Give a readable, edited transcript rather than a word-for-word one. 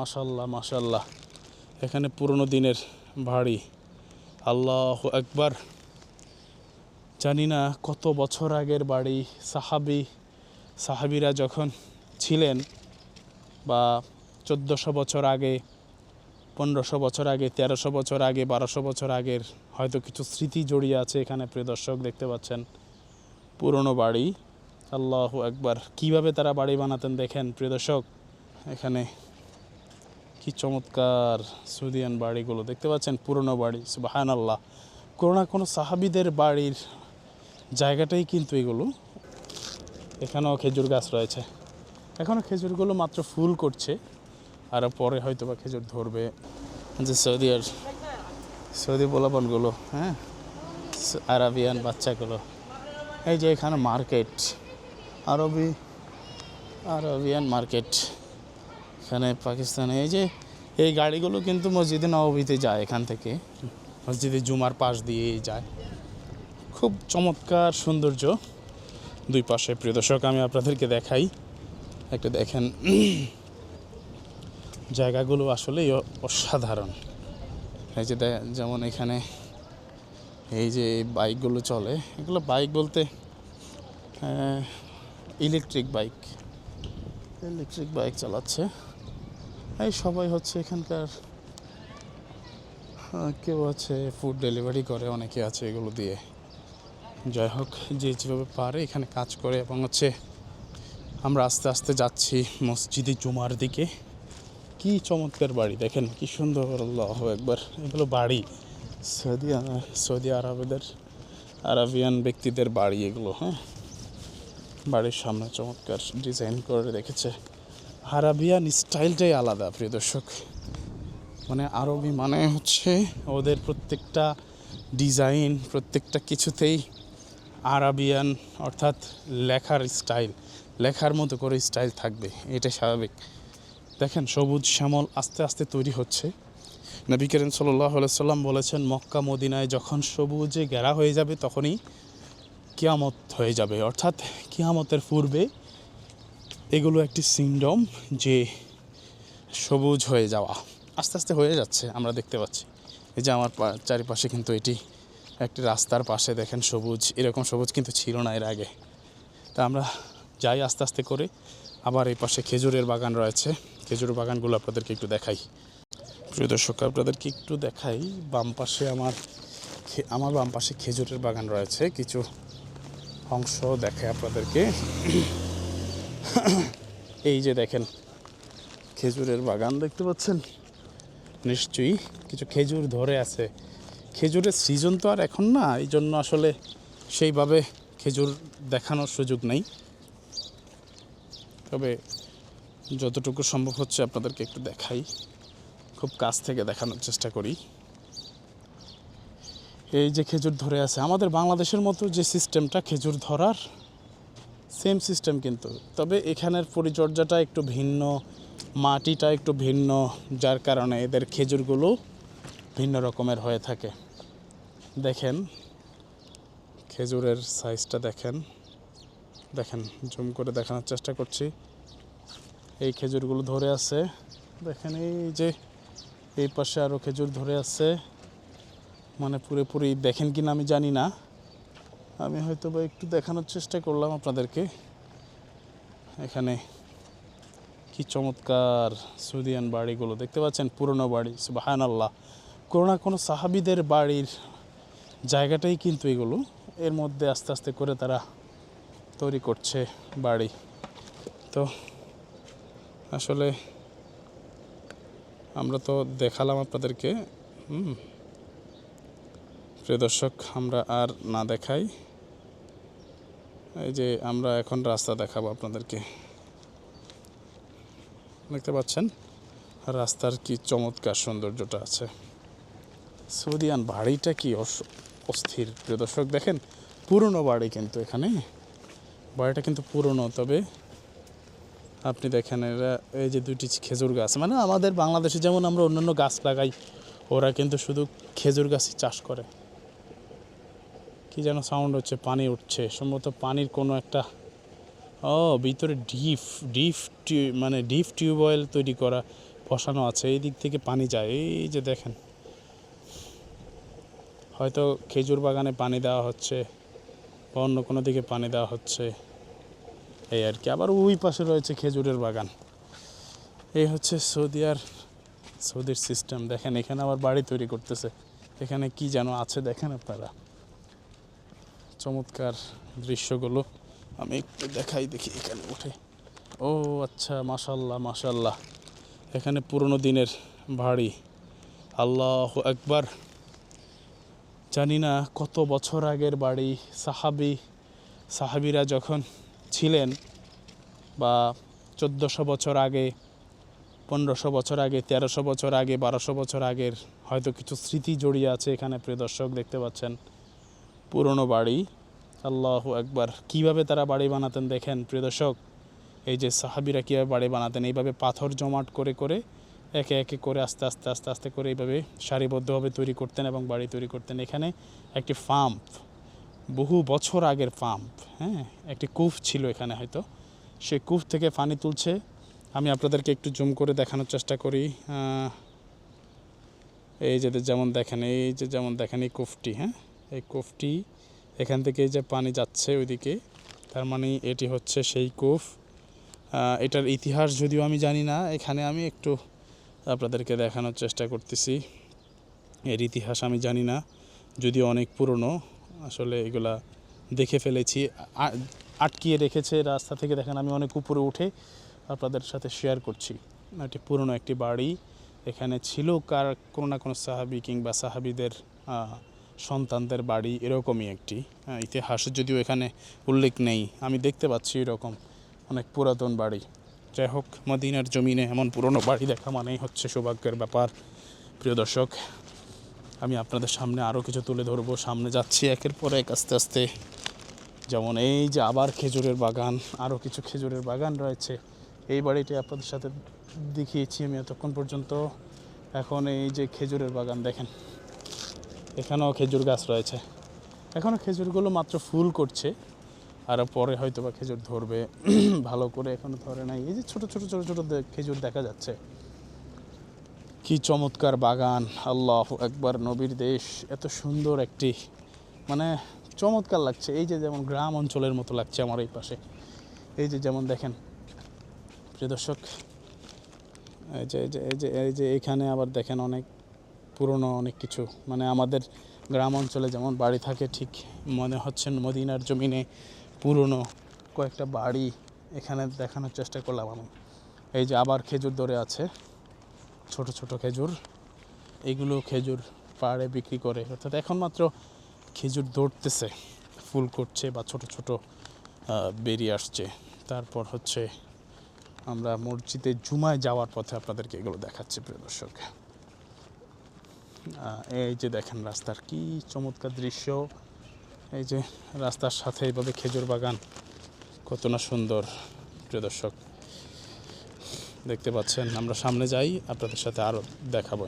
মাশাল্লাহ মাশাল্লাহ, এখানে পুরনো দিনের বাড়ি। আল্লাহু আকবার। জানি না কত বছর আগের বাড়ি। সাহাবিরা যখন ছিলেন, বা 1400 বছর আগে, 1500 বছর আগে, 1300 বছর আগে, 1200 বছর আগের হয়তো কিছু স্মৃতি জড়িয়ে আছে এখানে। প্রিয় দর্শক, দেখতে পাচ্ছেন পুরনো বাড়ি। আল্লাহু আকবার। কীভাবে তারা বাড়ি বানাতেন দেখেন প্রিয় দর্শক। এখানে কি চমৎকার সৌদিয়ান বাড়িগুলো দেখতে পাচ্ছেন, পুরনো বাড়ি। সুবহানাল্লাহ। কোনো সাহাবিদের বাড়ির জায়গাটাই কিন্তু এগুলো। এখানেও খেজুর গাছ রয়েছে। এখনও খেজুরগুলো মাত্র ফুল করছে, আর পরে হয়তো বা খেজুর ধরবে। যে সৌদি পোলাপানগুলো, হ্যাঁ, আরাবিয়ান বাচ্চাগুলো। এই যে এখানে মার্কেট, আরবিয়ান মার্কেট। এখানে পাকিস্তানে এই গাড়িগুলো কিন্তু মসজিদে নববীতে যায়, এখান থেকে মসজিদে জুমার পাশ দিয়ে যায়। খুব চমৎকার সৌন্দর্য দুই পাশে। প্রিয় দর্শক, আমি আপনাদেরকে দেখাই, একটা দেখেন। জায়গাগুলো আসলেই অসাধারণ। এই যে যেমন এখানে এই যে বাইকগুলো চলে, এগুলো বাইক বলতে ইলেকট্রিক বাইক চালাচ্ছে। এই সবাই হচ্ছে এখানকার, কেউ আছে ফুড ডেলিভারি করে, অনেকে আছে এগুলো দিয়ে। যাই হোক, যে যেভাবে পারে এখানে কাজ করে। এবং হচ্ছে আমরা আস্তে আস্তে যাচ্ছি মসজিদে জুমার দিকে। কি চমৎকার বাড়ি দেখেন, কি সুন্দর। আল্লাহু আকবার। এগুলো বাড়ি সৌদি আরবিয়ান ব্যক্তিদের বাড়ি এগুলো। হ্যাঁ, বাড়ির সামনে চমৎকার ডিজাইন করে রেখেছে। আরবিয়ান স্টাইলটাই আলাদা প্রিয় দর্শক। মানে আরবি মানে হচ্ছে ওদের প্রত্যেকটা ডিজাইন, প্রত্যেকটা কিছুতেই আরবিয়ান, অর্থাৎ লেখার মতো করে স্টাইল থাকবে, এটা স্বাভাবিক। দেখেন, সবুজ শ্যামল আস্তে আস্তে তৈরি হচ্ছে। নবী করিম সাল্লাল্লাহু আলাইহি সাল্লাম বলেছেন, মক্কা মদিনায় যখন সবুজে ঘেরা হয়ে যাবে তখনই কিয়ামত হয়ে যাবে। অর্থাৎ কিয়ামতের পূর্বে এগুলো একটি সিনড্রোম, যে সবুজ হয়ে যাওয়া আস্তে আস্তে হয়ে যাচ্ছে, আমরা দেখতে পাচ্ছি। এই যে আমার চারিপাশে কিন্তু এটি একটি রাস্তার পাশে দেখেন সবুজ। এরকম সবুজ কিন্তু ছিল না এর আগে। তা আমরা যাই আস্তে আস্তে করে। আবার এই পাশে খেজুরের বাগান রয়েছে। খেজুরের বাগানগুলো আপনাদেরকে একটু দেখাই। প্রিয় দর্শক, আপনাদেরকে একটু দেখাই। আমার বাম পাশে খেজুরের বাগান রয়েছে, কিছু অংশ দেখাই আপনাদেরকে। এই যে দেখেন খেজুরের বাগান দেখতে পাচ্ছেন, নিশ্চয়ই কিছু খেজুর ধরে আছে। খেজুরের সিজন তো আর এখন না, এই জন্য আসলে সেইভাবে খেজুর দেখানোর সুযোগ নেই। তবে যতটুকু সম্ভব হচ্ছে আপনাদেরকে একটু দেখাই, খুব কাছ থেকে দেখানোর চেষ্টা করি। এই যে খেজুর ধরে আছে, আমাদের বাংলাদেশের মতো যে সিস্টেমটা খেজুর ধরার, সেম সিস্টেম কিন্তু। তবে এখানের পরিচর্যাটা একটু ভিন্ন, মাটিটা একটু ভিন্ন, যার কারণে এদের খেজুরগুলো ভিন্ন রকমের হয়ে থাকে। দেখেন খেজুরের সাইজটা দেখেন, জুম করে দেখানোর চেষ্টা করছি। এই খেজুরগুলো ধরে আছে, দেখেন। এই যে এই পাশে আরও খেজুর ধরে আছে, মানে পুরোপুরি দেখেন কিনা আমি জানি না। আমি হয়তো বা একটু দেখানোর চেষ্টা করলাম আপনাদেরকে। এখানে কি চমৎকার সৌদিয়ান বাড়িগুলো দেখতে পাচ্ছেন, পুরনো বাড়ি। সুবহানাল্লাহ। কোনো সাহাবিদের বাড়ির জায়গাটাই কিন্তু এগুলো। এর মধ্যে আস্তে আস্তে করে তারা তৈরি করছে বাড়ি। তো আসলে আমরা তো দেখালাম আপনাদেরকে। প্রিয় দর্শক, আমরা আর না দেখাই। এই যে আমরা এখন রাস্তা দেখাবো আপনাদেরকে। দেখতে পাচ্ছেন রাস্তার কি চমৎকার সৌন্দর্যটা আছে। সৌদিয়ান বাড়িটা কি অস্থির প্রিয় দর্শক। দেখেন পুরনো বাড়ি, কিন্তু এখানে বাড়িটা কিন্তু পুরনো। তবে আপনি দেখেন, এরা এই যে দুইটি খেজুর গাছ, মানে আমাদের বাংলাদেশে যেমন আমরা অন্যান্য গাছ লাগাই, ওরা কিন্তু শুধু খেজুর গাছই চাষ করে। কি যেন সাউন্ড হচ্ছে, পানি উঠছে সম্ভবত, পানির কোনো একটা ভিতরে ডিপ টিউবওয়েল তৈরি করা, বসানো আছে, এই দিক থেকে পানি যায়, এই যে দেখেন। হয়তো খেজুর বাগানে পানি দেওয়া হচ্ছে বা অন্য কোনো দিকে পানি দেওয়া হচ্ছে, এই আর কি। আবার ওই পাশে রয়েছে খেজুরের বাগান। এই হচ্ছে সৌদির সিস্টেম। দেখেন এখানে আবার বাড়ি তৈরি করতেছে, এখানে কি যেন আছে দেখেন আপনারা। চমৎকার দৃশ্যগুলো আমি একটু দেখাই, দেখি এখানে উঠে। ও আচ্ছা, মাশাল্লাহ মাশাল্লাহ, এখানে পুরনো দিনের বাড়ি। আল্লাহু আকবার। জানি না কত বছর আগের বাড়ি। সাহাবিরা যখন ছিলেন, বা 1400 বছর আগে, 1500 বছর আগে, 1300 বছর আগে, 1200 বছর আগের হয়তো কিছু স্মৃতি জড়িয়ে আছে এখানে। প্রিয় দর্শক, দেখতে পাচ্ছেন পুরনো বাড়ি। আল্লাহু আকবার। কীভাবে তারা বাড়ি বানাতেন দেখেন প্রিয় দর্শক। এই যে সাহাবিরা কীভাবে বাড়ি বানাতেন, এইভাবে পাথর জমাট করে করে একে একে করে আস্তে আস্তে আস্তে আস্তে করে এইভাবে সারিবদ্ধভাবে তৈরি করতেন এবং বাড়ি তৈরি করতেন। এখানে একটি পাম্প, বহু বছর আগের পাম্প, হ্যাঁ, একটি কূপ ছিল এখানে হয়তো, সেই কূপ থেকে পানি তুলছে। আমি আপনাদেরকে একটু জুম করে দেখানোর চেষ্টা করি। এই যে যেমন দেখেন, এই কূপটি, হ্যাঁ, এই কূপটি, এখান থেকে যে পানি যাচ্ছে ওইদিকে, তার মানে এটি হচ্ছে সেই কূপ। এটার ইতিহাস যদিও আমি জানি না, এখানে আমি একটু আপনাদেরকে দেখানোর চেষ্টা করতেছি। এর ইতিহাস আমি জানি না, যদিও অনেক পুরনো। আসলে এগুলা দেখে ফেলেছি, আটকিয়ে রেখেছে রাস্তা থেকে। দেখেন আমি অনেক উপরে উঠে আপনাদের সাথে শেয়ার করছি। এটি পুরনো একটি বাড়ি, এখানে ছিল কোনো না কোনো সাহাবি কিংবা সাহাবিদের সন্তানদের বাড়ি, এরকমই একটি ইতিহাস যদিও এখানে উল্লেখ নেই। আমি দেখতে পাচ্ছি এরকম অনেক পুরাতন বাড়ি। যাই হোক, মদিনার জমিনে এমন পুরনো বাড়ি দেখা মানেই হচ্ছে সৌভাগ্যের ব্যাপার। প্রিয় দর্শক, আমি আপনাদের সামনে আরও কিছু তুলে ধরবো। সামনে যাচ্ছি একের পর এক আস্তে আস্তে। যেমন এই যে আবার খেজুরের বাগান, আরও কিছু খেজুরের বাগান রয়েছে। এই বাড়িটি আপনাদের সাথে দেখিয়েছি আমি এতক্ষণ পর্যন্ত। এখন এই যে খেজুরের বাগান দেখেন, এখানেও খেজুর গাছ রয়েছে। এখনও খেজুরগুলো মাত্র ফুল করছে, আর পরে হয়তো বা খেজুর ধরবে। ভালো করে এখনো ধরে নাই। এই যে ছোট ছোট ছোট ছোট খেজুর দেখা যাচ্ছে। কি চমৎকার বাগান! আল্লাহু আকবার। নবীর দেশ, এত সুন্দর একটি, মানে চমৎকার লাগছে। এই যে যেমন গ্রাম অঞ্চলের মতো লাগছে আমার এই পাশে। এই যে যেমন দেখেন প্রিয় দর্শক, এই যে এখানে আবার দেখেন অনেক পুরনো অনেক কিছু, মানে আমাদের গ্রাম অঞ্চলে যেমন বাড়ি থাকে, ঠিক মনে হচ্ছে মদিনার জমিনে পুরনো কয়েকটা বাড়ি এখানে দেখানোর চেষ্টা করলাম আমি। এই যে আবার খেজুর ধরে আছে, ছোট ছোট খেজুর। এগুলো খেজুর পাড়ে বিক্রি করে, অর্থাৎ এখন মাত্র খেজুর ধরতেছে, ফুল করছে বা ছোট ছোট বেরিয়ে আসছে। তারপর হচ্ছে আমরা মসজিদে জুমায় যাওয়ার পথে আপনাদেরকে এগুলো দেখাচ্ছি প্রিয় দর্শক। এই যে দেখেন রাস্তার কি চমৎকার দৃশ্য। এই যে রাস্তার সাথে এইভাবে খেজুর বাগান, কত না সুন্দর প্রিয় দর্শক। দেখতে পাচ্ছেন, আমরা সামনে যাই, আপনাদের সাথে আরও দেখাবো।